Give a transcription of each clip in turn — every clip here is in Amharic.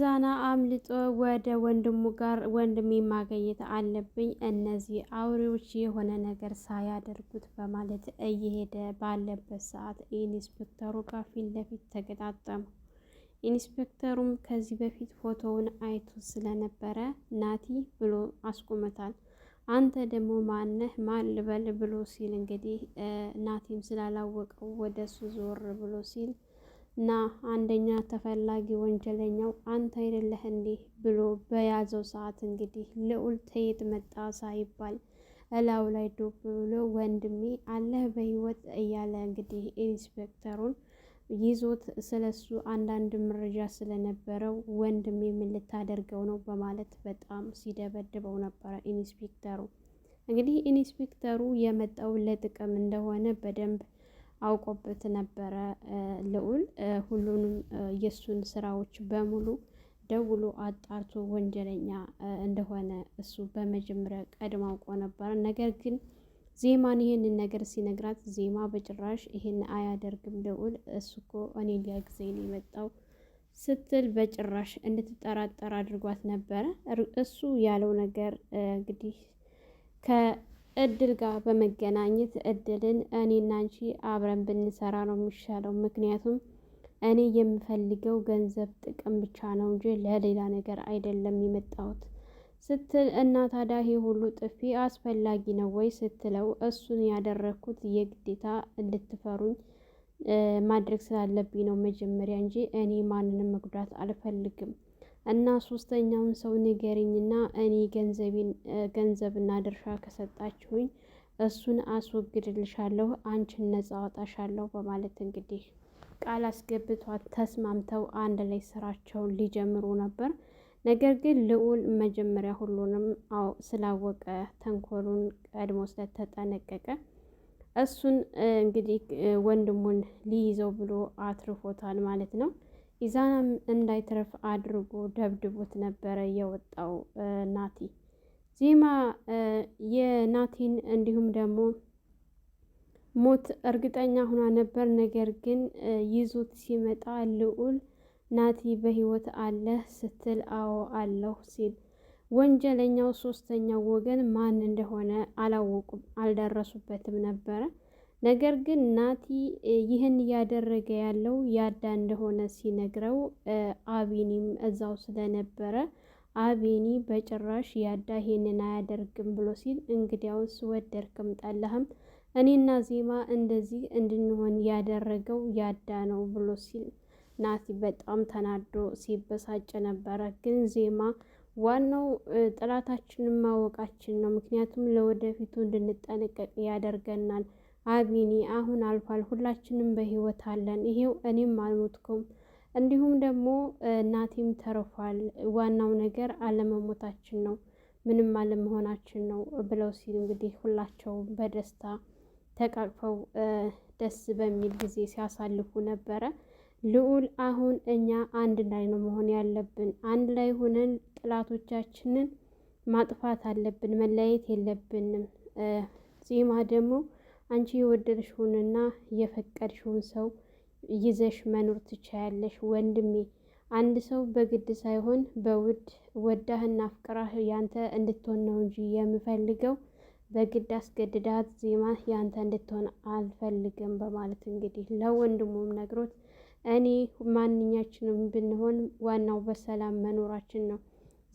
ከኢዛና አምልጦ ወደ ወንድሙ ጋር ወንድሜ ማግኘት አለብኝ፣ እነዚህ አውሬዎች የሆነ ነገር ሳያደርጉት በማለት እየሄደ ባለበት ሰዓት ኢንስፔክተሩ ጋር ፊት ለፊት ተገጣጠሙ። ኢንስፔክተሩም ከዚህ በፊት ፎቶውን አይቶ ስለነበረ ናቲ ብሎ አስቆመታል። አንተ ደግሞ ማነህ ማን ልበል ብሎ ሲል እንግዲህ ናቲም ስላላወቀው ወደሱ ዞር ብሎ ሲል እና አንደኛ ተፈላጊ ወንጀለኛው አንተ አይደለህ እንዴ ብሎ በያዘው ሰዓት እንግዲህ ልዑል ተየት መጣ ሳይባል እላው ላይ ዱብ ብሎ ወንድሜ አለህ በህይወት እያለ እንግዲህ ኢንስፔክተሩን ይዞት ስለሱ አንዳንድ መረጃ ስለነበረው ወንድሜ ምን ልታደርገው ነው በማለት በጣም ሲደበድበው ነበረ። ኢንስፔክተሩ እንግዲህ ኢንስፔክተሩ የመጣው ለጥቅም እንደሆነ በደንብ አውቆበት ነበረ። ልዑል ሁሉንም የሱን ስራዎች በሙሉ ደውሎ አጣርቶ ወንጀለኛ እንደሆነ እሱ በመጀመሪያ ቀድሞ አውቆ ነበረ። ነገር ግን ዜማን ይሄንን ነገር ሲነግራት ዜማ በጭራሽ ይሄን አያደርግም ልዑል እሱ እኮ እኔ ሊያግዘኝ ነው የመጣው ስትል በጭራሽ እንድትጠራጠር አድርጓት ነበረ። እሱ ያለው ነገር እንግዲህ ከእድል ጋር በመገናኘት እድልን እኔና አንቺ አብረን ብንሰራ ነው የሚሻለው፣ ምክንያቱም እኔ የምፈልገው ገንዘብ ጥቅም ብቻ ነው እንጂ ለሌላ ነገር አይደለም የመጣሁት ስትል እና ታዲያ ይሄ ሁሉ ጥፊ አስፈላጊ ነው ወይ ስትለው እሱን ያደረግኩት የግዴታ እንድትፈሩኝ ማድረግ ስላለብኝ ነው መጀመሪያ እንጂ እኔ ማንንም መጉዳት አልፈልግም እና ሶስተኛውን ሰው ንገሪኝና እኔ ገንዘብና ድርሻ ከሰጣችሁኝ እሱን አስወግድልሻለሁ፣ አንቺን ነፃ አወጣሻለሁ በማለት እንግዲህ ቃል አስገብቷት ተስማምተው አንድ ላይ ስራቸውን ሊጀምሩ ነበር። ነገር ግን ልዑል መጀመሪያ ሁሉንም ስላወቀ ተንኮሉን ቀድሞ ስለተጠነቀቀ እሱን እንግዲህ ወንድሙን ሊይዘው ብሎ አትርፎታል ማለት ነው። ኢዛናም እንዳይተርፍ አድርጎ ደብድቦት ነበረ የወጣው ናቲ። ዜማ የናቲን እንዲሁም ደግሞ ሞት እርግጠኛ ሆና ነበር። ነገር ግን ይዞት ሲመጣ ልዑል ናቲ በህይወት አለህ ስትል አዎ አለሁ ሲል ወንጀለኛው ሶስተኛው ወገን ማን እንደሆነ አላወቁም፣ አልደረሱበትም ነበረ። ነገር ግን ናቲ ይህን እያደረገ ያለው ያዳ እንደሆነ ሲነግረው አቢኒም እዛው ስለነበረ አቢኒ በጭራሽ ያዳ ይሄንን አያደርግም ብሎ ሲል እንግዲያውስ ወደድክም ጠላህም እኔና ዜማ እንደዚህ እንድንሆን ያደረገው ያዳ ነው ብሎ ሲል ናቲ በጣም ተናዶ ሲበሳጭ ነበረ። ግን ዜማ ዋናው ጥላታችንን ማወቃችን ነው፣ ምክንያቱም ለወደፊቱ እንድንጠነቀቅ ያደርገናል። አቢኒ አሁን አልፏል፣ ሁላችንም በህይወት አለን፣ ይሄው እኔም አልሞትኩም፣ እንዲሁም ደግሞ ናቲም ተርፏል። ዋናው ነገር አለመሞታችን ነው፣ ምንም አለመሆናችን ነው ብለው ሲል እንግዲህ ሁላቸውም በደስታ ተቃቅፈው ደስ በሚል ጊዜ ሲያሳልፉ ነበረ። ልዑል አሁን እኛ አንድ ላይ ነው መሆን ያለብን፣ አንድ ላይ ሆነን ጥላቶቻችንን ማጥፋት አለብን፣ መለያየት የለብንም። ዜማ ደግሞ አንቺ የወደድሽውንና የፈቀድሽውን ሰው ይዘሽ መኖር ትቻያለሽ ወንድሜ። አንድ ሰው በግድ ሳይሆን በውድ ወዳህና አፍቅራህ ያንተ እንድትሆን ነው እንጂ የምፈልገው በግድ አስገድዳት ዜማ ያንተ እንድትሆን አልፈልግም በማለት እንግዲህ ለወንድሙም ነግሮት እኔ ማንኛችንም ብንሆን ዋናው በሰላም መኖራችን ነው፣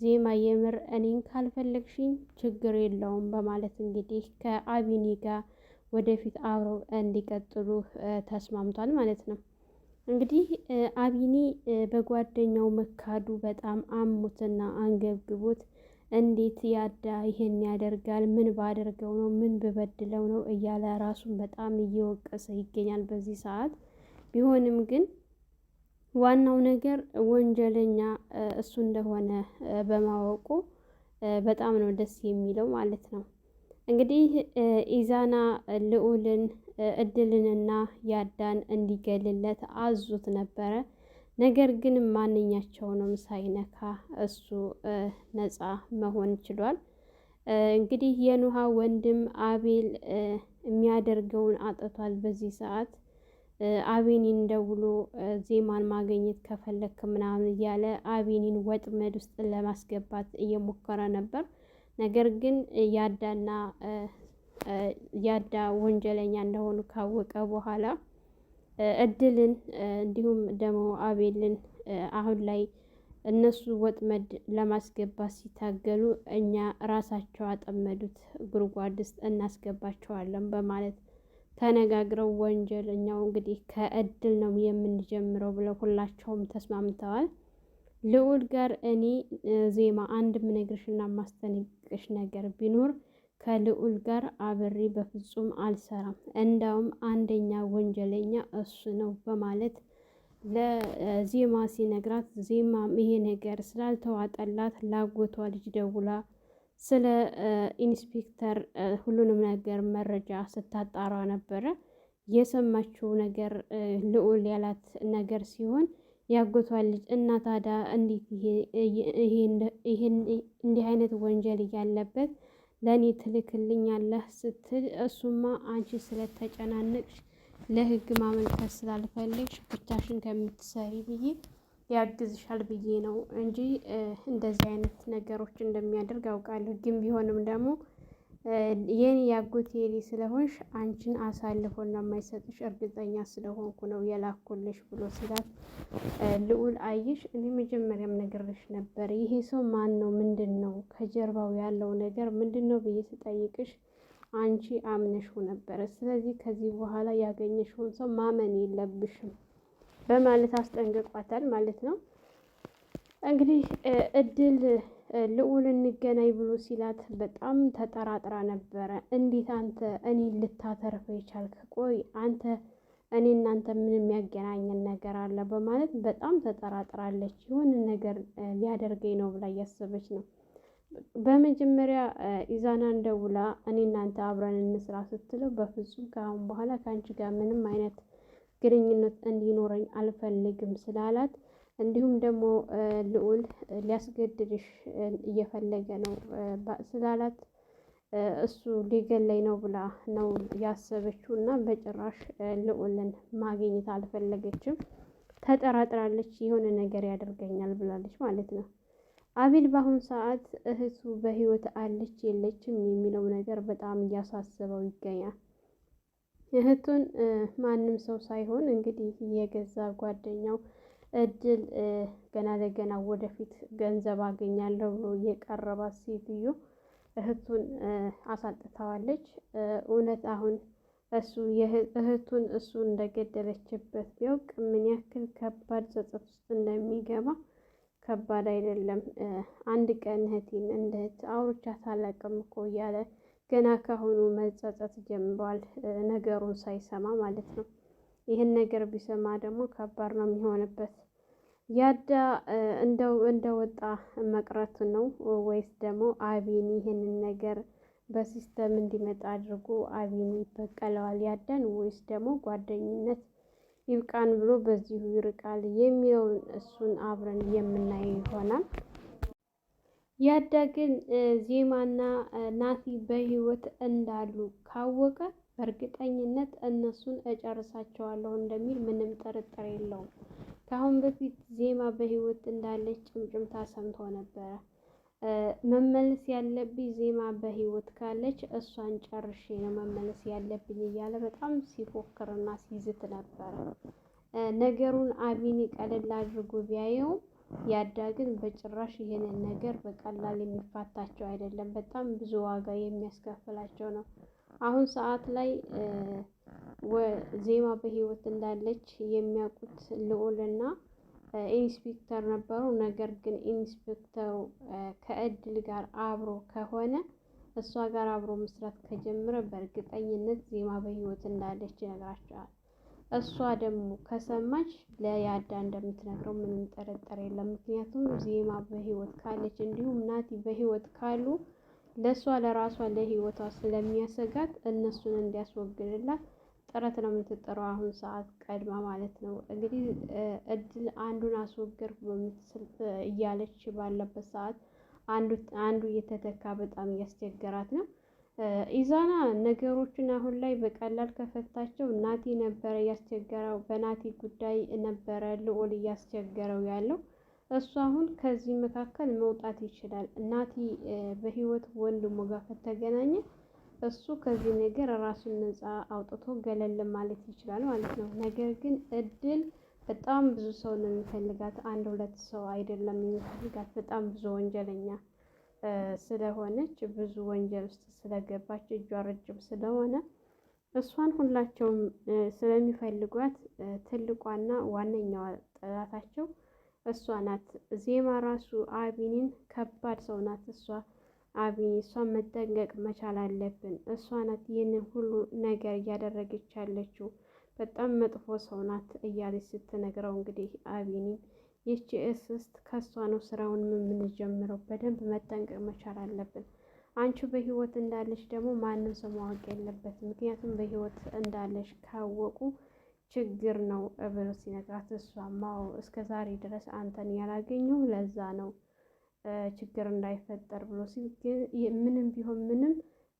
ዜማ የምር እኔን ካልፈለግሽኝ ችግር የለውም በማለት እንግዲህ ከአቢኒ ጋር ወደፊት አብረው እንዲቀጥሉ ተስማምቷል ማለት ነው። እንግዲህ አቢኒ በጓደኛው መካዱ በጣም አሞትና አንገብግቦት እንዴት ያዳ ይሄን ያደርጋል? ምን ባደርገው ነው? ምን ብበድለው ነው? እያለ ራሱን በጣም እየወቀሰ ይገኛል በዚህ ሰዓት። ቢሆንም ግን ዋናው ነገር ወንጀለኛ እሱ እንደሆነ በማወቁ በጣም ነው ደስ የሚለው ማለት ነው። እንግዲህ ኢዛና ልዑልን እድልንና ያዳን እንዲገልለት አዞት ነበረ። ነገር ግን ማንኛቸውንም ሳይነካ እሱ ነፃ መሆን ችሏል። እንግዲህ የኑሃ ወንድም አቤል የሚያደርገውን አጥቷል በዚህ ሰዓት። አቤኒን ደውሎ ዜማን ማግኘት ከፈለክ ምናምን እያለ አቤኒን ወጥመድ ውስጥ ለማስገባት እየሞከረ ነበር። ነገር ግን ያዳ ወንጀለኛ እንደሆኑ ካወቀ በኋላ እድልን እንዲሁም ደግሞ አቤልን አሁን ላይ እነሱ ወጥመድ ለማስገባት ሲታገሉ እኛ ራሳቸው አጠመዱት ጉድጓድ ውስጥ እናስገባቸዋለን በማለት ተነጋግረው ወንጀለኛው እንግዲህ ከእድል ነው የምንጀምረው ብለው ሁላቸውም ተስማምተዋል። ልዑል ጋር እኔ ዜማ አንድ ምነግርሽና ማስጠነቅቅሽ ነገር ቢኖር ከልዑል ጋር አብሬ በፍጹም አልሰራም፣ እንዳውም አንደኛ ወንጀለኛ እሱ ነው በማለት ለዜማ ሲነግራት፣ ዜማም ይሄ ነገር ስላልተዋጠላት ላጎቷ ልጅ ደውላ ስለ ኢንስፔክተር ሁሉንም ነገር መረጃ ስታጣራ ነበረ። የሰማችው ነገር ልዑል ያላት ነገር ሲሆን ያጎቷ ልጅ እና ታዲያ እንዴት እንዲህ አይነት ወንጀል እያለበት ለእኔ ትልክልኛለህ ስትል፣ እሱማ አንቺ ስለተጨናነቅሽ ለህግ ማመልከት ስላልፈለግሽ ብቻሽን ከምትሰሪ ብዬ ያግዝሻል ብዬ ነው እንጂ እንደዚህ አይነት ነገሮች እንደሚያደርግ አውቃለሁ። ግን ቢሆንም ደግሞ የኔ ያጎቴ ልጅ ስለሆንሽ አንቺን አሳልፎ እንደማይሰጥሽ እርግጠኛ ስለሆንኩ ነው የላኩልሽ ብሎ ሲላት፣ ልዑል አየሽ፣ እኔ መጀመሪያም ነግሬሽ ነበር፣ ይሄ ሰው ማን ነው? ምንድን ነው ከጀርባው ያለው ነገር ምንድን ነው ብዬ ስጠይቅሽ አንቺ አምነሽው ነበረ። ስለዚህ ከዚህ በኋላ ያገኘሽውን ሰው ማመን የለብሽም በማለት አስጠንቅቋታል ማለት ነው። እንግዲህ እድል ልዑል እንገናኝ ብሎ ሲላት በጣም ተጠራጥራ ነበረ። እንዴት አንተ እኔን ልታተርፈ የቻልክ? ቆይ አንተ እኔ እናንተ ምን የሚያገናኘን ነገር አለ? በማለት በጣም ተጠራጥራለች። የሆነ ነገር ሊያደርገኝ ነው ብላ እያሰበች ነው። በመጀመሪያ ኢዛናን ደውላ እኔ እናንተ አብረን እንስራ ስትለው፣ በፍጹም ከአሁን በኋላ ከአንቺ ጋር ምንም አይነት ግንኙነት እንዲኖረኝ አልፈልግም ስላላት፣ እንዲሁም ደግሞ ልዑል ሊያስገድድሽ እየፈለገ ነው ስላላት እሱ ሊገለኝ ነው ብላ ነው ያሰበችው እና በጭራሽ ልዑልን ማግኘት አልፈለገችም። ተጠራጥራለች። የሆነ ነገር ያደርገኛል ብላለች ማለት ነው። አቤል በአሁኑ ሰዓት እህቱ በህይወት አለች የለችም የሚለው ነገር በጣም እያሳሰበው ይገኛል። እህቱን ማንም ሰው ሳይሆን እንግዲህ የገዛ ጓደኛው እድል ገና ለገና ወደፊት ገንዘብ አገኛለሁ ብሎ የቀረባት ሴትዮ እህቱን አሳጥተዋለች። እውነት አሁን እህቱን እሱ እንደገደለችበት ቢያውቅ ምን ያክል ከባድ ጸጸት ውስጥ እንደሚገባ ከባድ አይደለም። አንድ ቀን እህቴን እንደ እህት አውርቻት አላውቅም እኮ እያለ ገና ካሁኑ መጸጸት ጀምሯል፣ ነገሩን ሳይሰማ ማለት ነው። ይህን ነገር ቢሰማ ደግሞ ከባድ ነው የሚሆንበት። ያዳ እንደወጣ መቅረት ነው ወይስ ደግሞ አቤኒ ይህንን ነገር በሲስተም እንዲመጣ አድርጎ አቤኒ ይበቀለዋል ያዳን፣ ወይስ ደግሞ ጓደኝነት ይብቃን ብሎ በዚሁ ይርቃል የሚለውን እሱን አብረን የምናየው ይሆናል። ያዳ ግን ዜማና ናቲ በህይወት እንዳሉ ካወቀ በእርግጠኝነት እነሱን እጨርሳቸዋለሁ እንደሚል ምንም ጥርጥር የለውም። ከአሁን በፊት ዜማ በህይወት እንዳለች ጭምጭምታ ሰምቶ ነበረ። መመለስ ያለብኝ ዜማ በህይወት ካለች እሷን ጨርሼ ነው መመለስ ያለብኝ እያለ በጣም ሲፎክርና ሲዝት ነበረ። ነገሩን አቢኒ ቀለል አድርጎ ቢያየውም ያዳ ግን በጭራሽ ይሄንን ነገር በቀላል የሚፋታቸው አይደለም። በጣም ብዙ ዋጋ የሚያስከፍላቸው ነው። አሁን ሰዓት ላይ ዜማ በህይወት እንዳለች የሚያውቁት ልዑልና ኢንስፔክተር ነበሩ። ነገር ግን ኢንስፔክተሩ ከእድል ጋር አብሮ ከሆነ እሷ ጋር አብሮ መስራት ከጀመረ በእርግጠኝነት ዜማ በህይወት እንዳለች ይነግራቸዋል። እሷ ደግሞ ከሰማች ለያዳ እንደምትነግረው ምንም ጥርጥር የለም። ምክንያቱም ዜማ በህይወት ካለች እንዲሁም ናቲ በህይወት ካሉ ለእሷ ለራሷ ለህይወቷ ስለሚያሰጋት እነሱን እንዲያስወግድላት ጥረት ነው የምትጠራው አሁን ሰዓት ቀድማ ማለት ነው። እንግዲህ እድል አንዱን አስወገድኩ በምትስል እያለች ባለበት ሰዓት አንዱ እየተተካ በጣም እያስቸገራት ነው። ኢዛና ነገሮችን አሁን ላይ በቀላል ከፈታቸው ናቲ ነበረ እያስቸገረው፣ በናቲ ጉዳይ ነበረ ልዑል እያስቸገረው ያለው። እሱ አሁን ከዚህ መካከል መውጣት ይችላል። ናቲ በህይወት ወንድሙ ጋር ከተገናኘ እሱ ከዚህ ነገር ራሱን ነፃ አውጥቶ ገለል ማለት ይችላል ማለት ነው። ነገር ግን እድል በጣም ብዙ ሰው ነው የሚፈልጋት፣ አንድ ሁለት ሰው አይደለም የሚፈልጋት። በጣም ብዙ ወንጀለኛ ስለሆነች ብዙ ወንጀል ውስጥ ስለገባች እጇ ረጅም ስለሆነ እሷን ሁላቸውም ስለሚፈልጓት ትልቋና ዋነኛዋ ጠላታቸው እሷ ናት። ዜማ ራሱ አቢኒን ከባድ ሰው ናት። አቢኒ እሷን መጠንቀቅ መቻል አለብን። እሷ ናት ይህንን ሁሉ ነገር እያደረገች ያለችው፣ በጣም መጥፎ ሰው ናት እያለች ስትነግረው እንግዲህ አቢኒን ይቺ እስስት ከሷ ነው ስራውን የምንጀምረው። በደንብ መጠንቀቅ መቻል አለብን። አንቺ በህይወት እንዳለሽ ደግሞ ማንም ሰው ማወቅ የለበትም። ምክንያቱም በህይወት እንዳለሽ ካወቁ ችግር ነው ብሎ ሲነግራት፣ እሷማው እስከ ዛሬ ድረስ አንተን ያላገኘው ለዛ ነው ችግር እንዳይፈጠር ብሎ ሲል፣ ምንም ቢሆን ምንም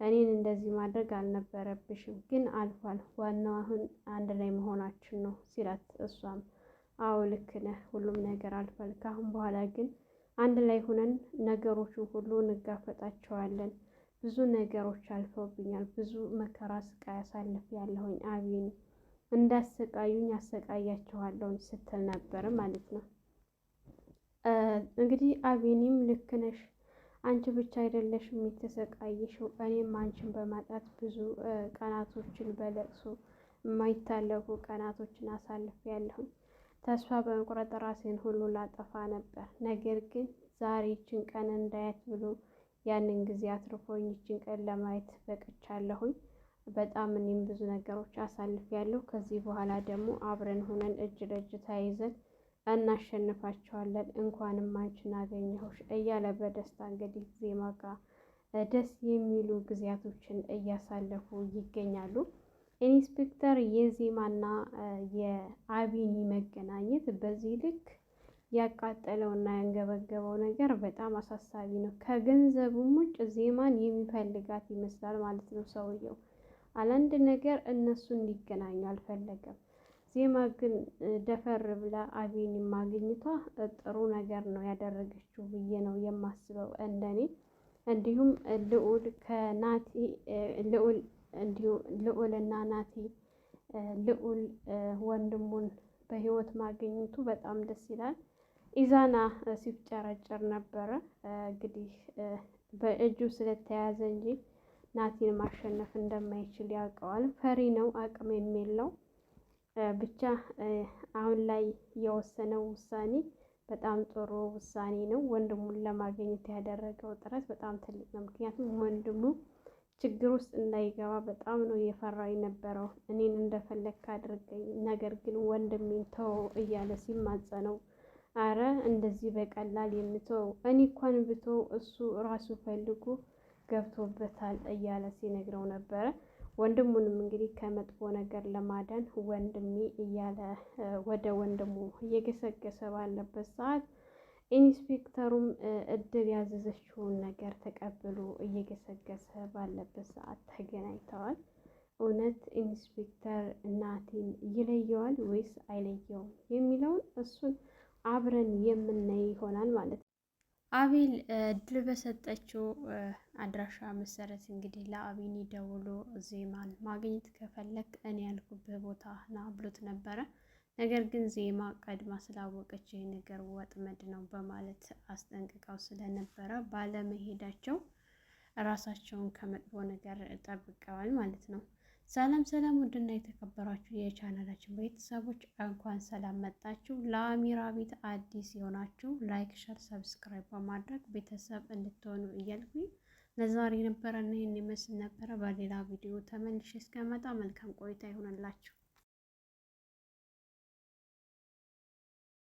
እኔን እንደዚህ ማድረግ አልነበረብሽም፣ ግን አልፏል። ዋናው አሁን አንድ ላይ መሆናችን ነው ሲላት፣ እሷም አዎ ልክ ነህ፣ ሁሉም ነገር አልፏል። ከአሁን በኋላ ግን አንድ ላይ ሆነን ነገሮችን ሁሉ እንጋፈጣቸዋለን። ብዙ ነገሮች አልፈውብኛል፣ ብዙ መከራ ስቃይ አሳልፍ ያለሁኝ፣ አቢኒ እንዳሰቃዩኝ አሰቃያቸዋለሁኝ ስትል ነበር ማለት ነው። እንግዲህ አቢኒም ልክ ነሽ፣ አንቺ ብቻ አይደለሽም የተሰቃየሽው፣ እኔም አንቺን በማጣት ብዙ ቀናቶችን በለቅሶ የማይታለፉ ቀናቶችን አሳልፍ ያለሁኝ። ተስፋ በመቁረጥ ራሴን ሁሉ ላጠፋ ነበር። ነገር ግን ዛሬ ይችን ቀን እንዳያት ብሎ ያንን ጊዜ አትርፎኝ ይችን ቀን ለማየት በቅቻለሁኝ። በጣም እኔም ብዙ ነገሮች አሳልፌያለሁ። ከዚህ በኋላ ደግሞ አብረን ሆነን እጅ ለእጅ ተያይዘን እናሸንፋቸዋለን። እንኳንም አንቺን አገኘሁሽ እያለ በደስታ እንግዲህ ዜማ ጋር ደስ የሚሉ ጊዜያቶችን እያሳለፉ ይገኛሉ። ኢንስፔክተር የዜማና የአቢኒ መገናኘት በዚህ ልክ ያቃጠለውና ያንገበገበው ነገር በጣም አሳሳቢ ነው። ከገንዘቡም ውጭ ዜማን የሚፈልጋት ይመስላል ማለት ነው ሰውየው። አላንድ ነገር እነሱ እንዲገናኙ አልፈለገም። ዜማ ግን ደፈር ብላ አቢኒ ማግኘቷ ጥሩ ነገር ነው ያደረገችው ብዬ ነው የማስበው እንደኔ። እንዲሁም ልዑልና ናቲ ልዑል ወንድሙን በህይወት ማግኘቱ በጣም ደስ ይላል። ኢዛና ሲፍጨረጨር ነበረ። እንግዲህ በእጁ ስለተያዘ እንጂ ናቲን ማሸነፍ እንደማይችል ያውቀዋል። ፈሪ ነው፣ አቅም የሌለው ብቻ። አሁን ላይ የወሰነው ውሳኔ በጣም ጥሩ ውሳኔ ነው። ወንድሙን ለማግኘት ያደረገው ጥረት በጣም ትልቅ ነው። ምክንያቱም ወንድሙ ችግር ውስጥ እንዳይገባ በጣም ነው የፈራው የነበረው። እኔን እንደፈለግክ አድርገኝ፣ ነገር ግን ወንድሜን ተው እያለ ሲማጸነው፣ አረ እንደዚህ በቀላል የምተው እኔ እንኳን ብተው እሱ ራሱ ፈልጎ ገብቶበታል እያለ ሲነግረው ነበረ። ወንድሙንም እንግዲህ ከመጥፎ ነገር ለማዳን ወንድሜ እያለ ወደ ወንድሙ እየገሰገሰ ባለበት ሰዓት ኢንስፔክተሩም እድል ያዘዘችውን ነገር ተቀብሎ እየገሰገሰ ባለበት ሰዓት ተገናኝተዋል። እውነት ኢንስፔክተር ናቲን ይለየዋል ወይስ አይለየውም የሚለውን እሱን አብረን የምናይ ይሆናል ማለት ነው። አቤል እድል በሰጠችው አድራሻ መሰረት እንግዲህ ለአቢኒ ደውሎ ዜማን ማግኘት ከፈለግ እኔ ያልኩበት ቦታ ና ብሎት ነበረ። ነገር ግን ዜማ ቀድማ ስላወቀች ይህ ነገር ወጥመድ ነው በማለት አስጠንቅቀው ስለነበረ ባለመሄዳቸው ራሳቸውን ከመጥፎ ነገር ጠብቀዋል ማለት ነው። ሰላም ሰላም፣ ውድና የተከበራችሁ የቻናላችን ቤተሰቦች እንኳን ሰላም መጣችሁ። ለአሚራ ቤት አዲስ የሆናችሁ ላይክ፣ ሸር፣ ሰብስክራይብ በማድረግ ቤተሰብ እንድትሆኑ እያልኩኝ ለዛሬ ነበረና ይህን ይመስል ነበረ። በሌላ ቪዲዮ ተመልሼ እስከመጣ መልካም ቆይታ ይሆንላችሁ።